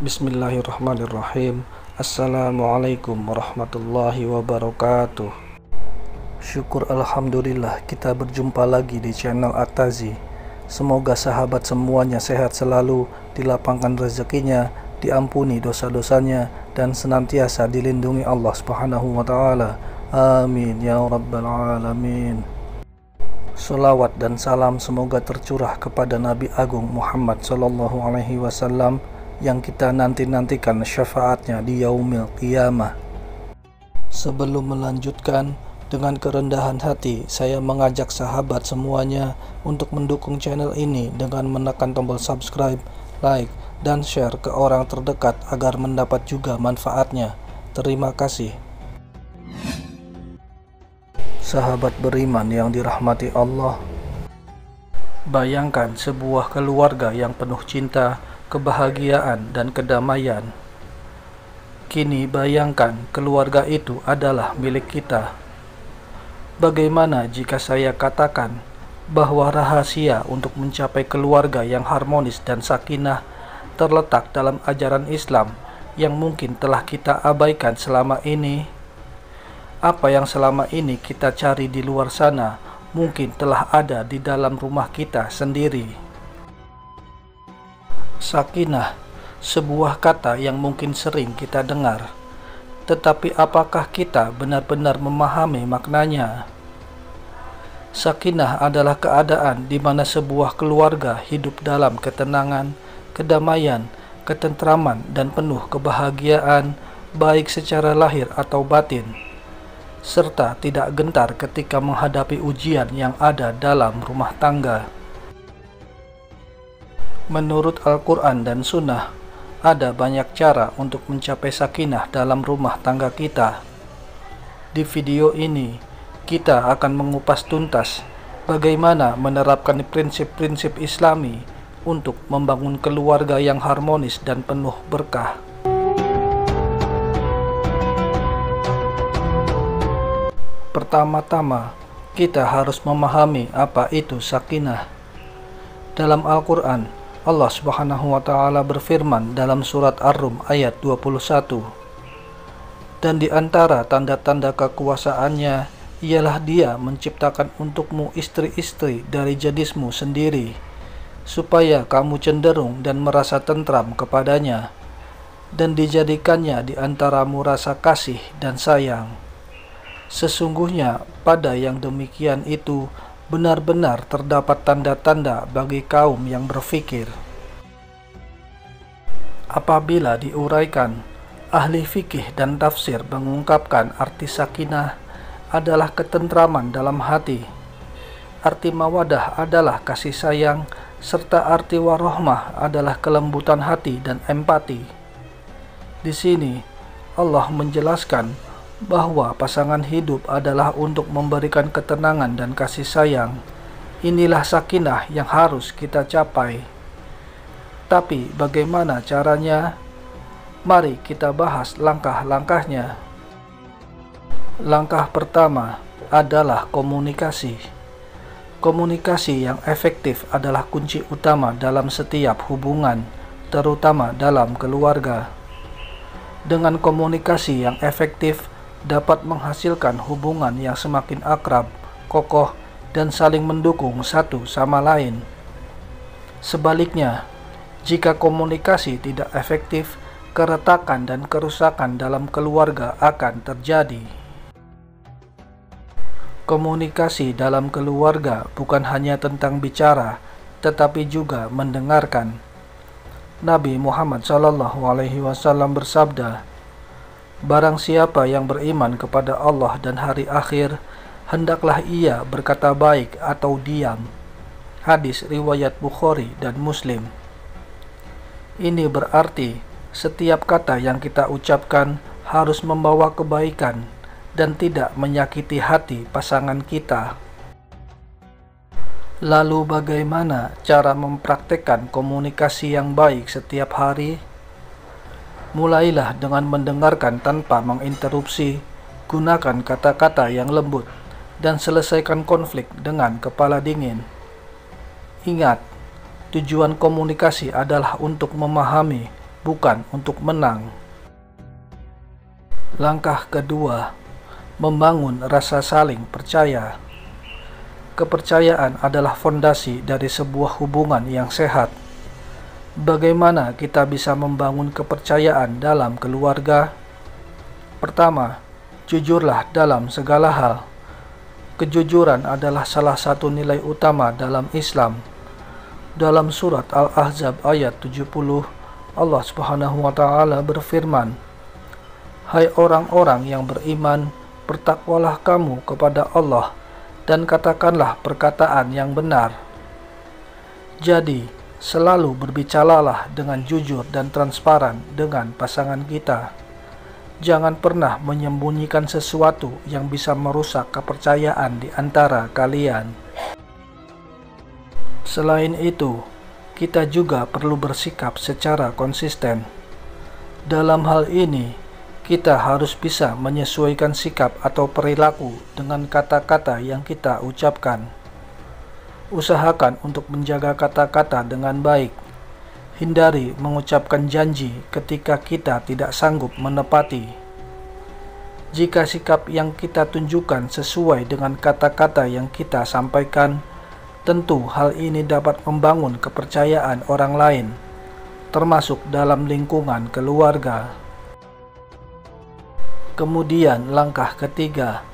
Bismillahirrahmanirrahim. Assalamualaikum warahmatullahi wabarakatuh. Syukur alhamdulillah kita berjumpa lagi di channel At-Tazi. Semoga sahabat semuanya sehat selalu, dilapangkan rezekinya, diampuni dosa-dosanya, dan senantiasa dilindungi Allah Subhanahu wa Ta'ala. Amin ya rabbal alamin. Salawat dan salam semoga tercurah kepada Nabi Agung Muhammad Sallallahu Alaihi Wasallam yang kita nanti-nantikan syafaatnya di yaumil qiyamah. Sebelum melanjutkan, dengan kerendahan hati saya mengajak sahabat semuanya untuk mendukung channel ini dengan menekan tombol subscribe, like, dan share ke orang terdekat agar mendapat juga manfaatnya. Terima kasih. Sahabat beriman yang dirahmati Allah, bayangkan sebuah keluarga yang penuh cinta, kebahagiaan, dan kedamaian. Kini bayangkan keluarga itu adalah milik kita. Bagaimana jika saya katakan bahwa rahasia untuk mencapai keluarga yang harmonis dan sakinah terletak dalam ajaran Islam yang mungkin telah kita abaikan selama ini? Apa yang selama ini kita cari di luar sana mungkin telah ada di dalam rumah kita sendiri. Sakinah, sebuah kata yang mungkin sering kita dengar, tetapi apakah kita benar-benar memahami maknanya? Sakinah adalah keadaan di mana sebuah keluarga hidup dalam ketenangan, kedamaian, ketentraman, dan penuh kebahagiaan, baik secara lahir atau batin, serta tidak gentar ketika menghadapi ujian yang ada dalam rumah tangga. Menurut Al-Quran dan Sunnah, ada banyak cara untuk mencapai sakinah dalam rumah tangga kita. Di video ini, kita akan mengupas tuntas bagaimana menerapkan prinsip-prinsip Islami untuk membangun keluarga yang harmonis dan penuh berkah. Pertama-tama, kita harus memahami apa itu sakinah. Dalam Al-Quran, Allah Subhanahu wa Ta'ala berfirman dalam surat Ar-Rum ayat 21, dan di antara tanda-tanda kekuasaannya ialah Dia menciptakan untukmu istri-istri dari jenismu sendiri, supaya kamu cenderung dan merasa tentram kepadanya, dan dijadikannya di antaramu rasa kasih dan sayang. Sesungguhnya pada yang demikian itu benar-benar terdapat tanda-tanda bagi kaum yang berfikir. Apabila diuraikan, ahli fikih dan tafsir mengungkapkan arti sakinah adalah ketentraman dalam hati. Arti mawadah adalah kasih sayang, serta arti warohmah adalah kelembutan hati dan empati. Di sini Allah menjelaskan bahwa pasangan hidup adalah untuk memberikan ketenangan dan kasih sayang. Inilah sakinah yang harus kita capai. Tapi bagaimana caranya? Mari kita bahas langkah-langkahnya. Langkah pertama adalah komunikasi. Komunikasi yang efektif adalah kunci utama dalam setiap hubungan, terutama dalam keluarga. Dengan komunikasi yang efektif dapat menghasilkan hubungan yang semakin akrab, kokoh, dan saling mendukung satu sama lain. Sebaliknya, jika komunikasi tidak efektif, keretakan dan kerusakan dalam keluarga akan terjadi. Komunikasi dalam keluarga bukan hanya tentang bicara, tetapi juga mendengarkan. Nabi Muhammad SAW bersabda, "Barang siapa yang beriman kepada Allah dan hari akhir, hendaklah ia berkata baik atau diam." Hadis riwayat Bukhari dan Muslim. Ini berarti setiap kata yang kita ucapkan harus membawa kebaikan dan tidak menyakiti hati pasangan kita. Lalu bagaimana cara mempraktekkan komunikasi yang baik setiap hari? Mulailah dengan mendengarkan tanpa menginterupsi, gunakan kata-kata yang lembut, dan selesaikan konflik dengan kepala dingin. Ingat, Tujuan komunikasi adalah untuk memahami, bukan untuk menang. Langkah kedua, membangun rasa saling percaya. Kepercayaan adalah fondasi dari sebuah hubungan yang sehat. Bagaimana kita bisa membangun kepercayaan dalam keluarga? Pertama, jujurlah dalam segala hal. Kejujuran adalah salah satu nilai utama dalam Islam. Dalam surat Al-Ahzab ayat 70, Allah Subhanahu wa taala berfirman, "Hai orang-orang yang beriman, bertakwalah kamu kepada Allah dan katakanlah perkataan yang benar." Jadi, selalu berbicaralah dengan jujur dan transparan dengan pasangan kita. Jangan pernah menyembunyikan sesuatu yang bisa merusak kepercayaan di antara kalian. Selain itu, kita juga perlu bersikap secara konsisten. Dalam hal ini, kita harus bisa menyesuaikan sikap atau perilaku dengan kata-kata yang kita ucapkan. Usahakan untuk menjaga kata-kata dengan baik. Hindari mengucapkan janji ketika kita tidak sanggup menepati. Jika sikap yang kita tunjukkan sesuai dengan kata-kata yang kita sampaikan, tentu hal ini dapat membangun kepercayaan orang lain, termasuk dalam lingkungan keluarga. Kemudian langkah ketiga,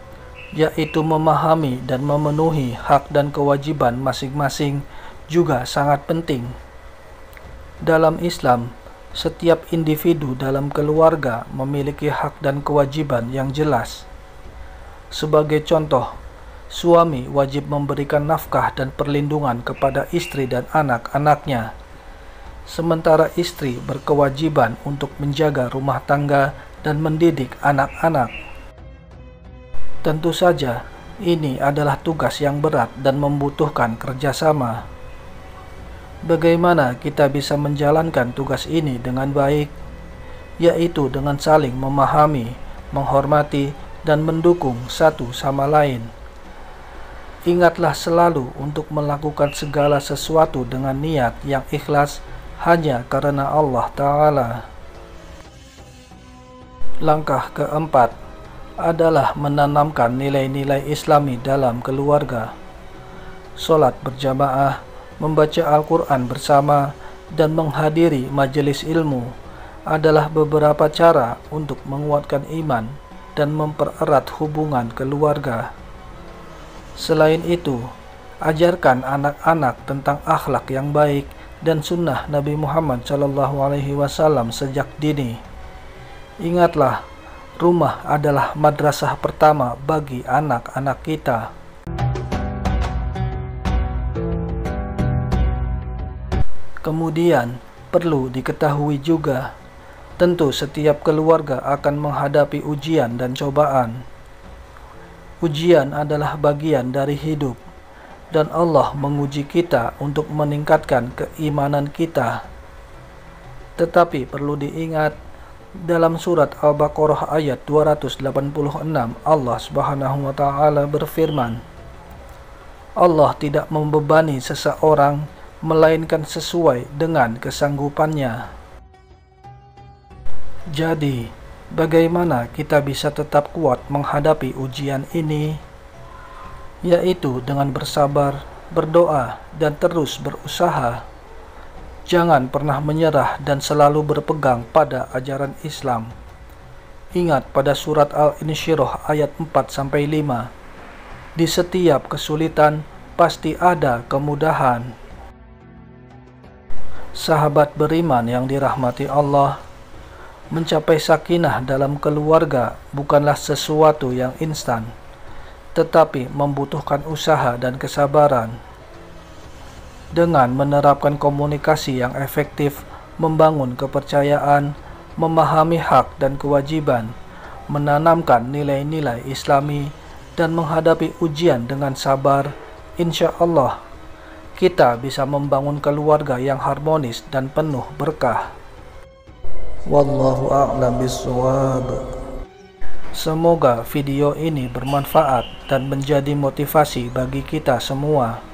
yaitu memahami dan memenuhi hak dan kewajiban masing-masing juga sangat penting. Dalam Islam, setiap individu dalam keluarga memiliki hak dan kewajiban yang jelas. Sebagai contoh, suami wajib memberikan nafkah dan perlindungan kepada istri dan anak-anaknya, sementara istri berkewajiban untuk menjaga rumah tangga dan mendidik anak-anak. Tentu saja, ini adalah tugas yang berat dan membutuhkan kerjasama. Bagaimana kita bisa menjalankan tugas ini dengan baik? Yaitu dengan saling memahami, menghormati, dan mendukung satu sama lain. Ingatlah selalu untuk melakukan segala sesuatu dengan niat yang ikhlas hanya karena Allah Ta'ala. Langkah keempat adalah menanamkan nilai-nilai Islami dalam keluarga. Sholat berjamaah, membaca Al-Quran bersama, dan menghadiri majelis ilmu adalah beberapa cara untuk menguatkan iman dan mempererat hubungan keluarga. Selain itu, ajarkan anak-anak tentang akhlak yang baik dan sunnah Nabi Muhammad SAW sejak dini. Ingatlah, rumah adalah madrasah pertama bagi anak-anak kita. Kemudian, perlu diketahui juga, tentu setiap keluarga akan menghadapi ujian dan cobaan. Ujian adalah bagian dari hidup, dan Allah menguji kita untuk meningkatkan keimanan kita. Tetapi perlu diingat, dalam surat Al-Baqarah ayat 286, Allah Subhanahu wa taala berfirman, Allah tidak membebani seseorang melainkan sesuai dengan kesanggupannya. Jadi, bagaimana kita bisa tetap kuat menghadapi ujian ini? Yaitu dengan bersabar, berdoa, dan terus berusaha. Jangan pernah menyerah dan selalu berpegang pada ajaran Islam. Ingat pada surat Al-Insyirah ayat 4-5. Di setiap kesulitan pasti ada kemudahan. Sahabat beriman yang dirahmati Allah, mencapai sakinah dalam keluarga bukanlah sesuatu yang instan, tetapi membutuhkan usaha dan kesabaran. Dengan menerapkan komunikasi yang efektif, membangun kepercayaan, memahami hak dan kewajiban, menanamkan nilai-nilai Islami, dan menghadapi ujian dengan sabar, insya Allah, kita bisa membangun keluarga yang harmonis dan penuh berkah. Wallahu a'lam bishawab. Semoga video ini bermanfaat dan menjadi motivasi bagi kita semua.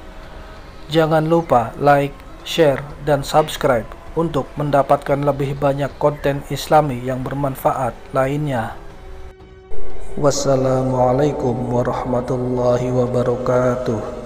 Jangan lupa like, share, dan subscribe untuk mendapatkan lebih banyak konten Islami yang bermanfaat lainnya. Wassalamualaikum warahmatullahi wabarakatuh.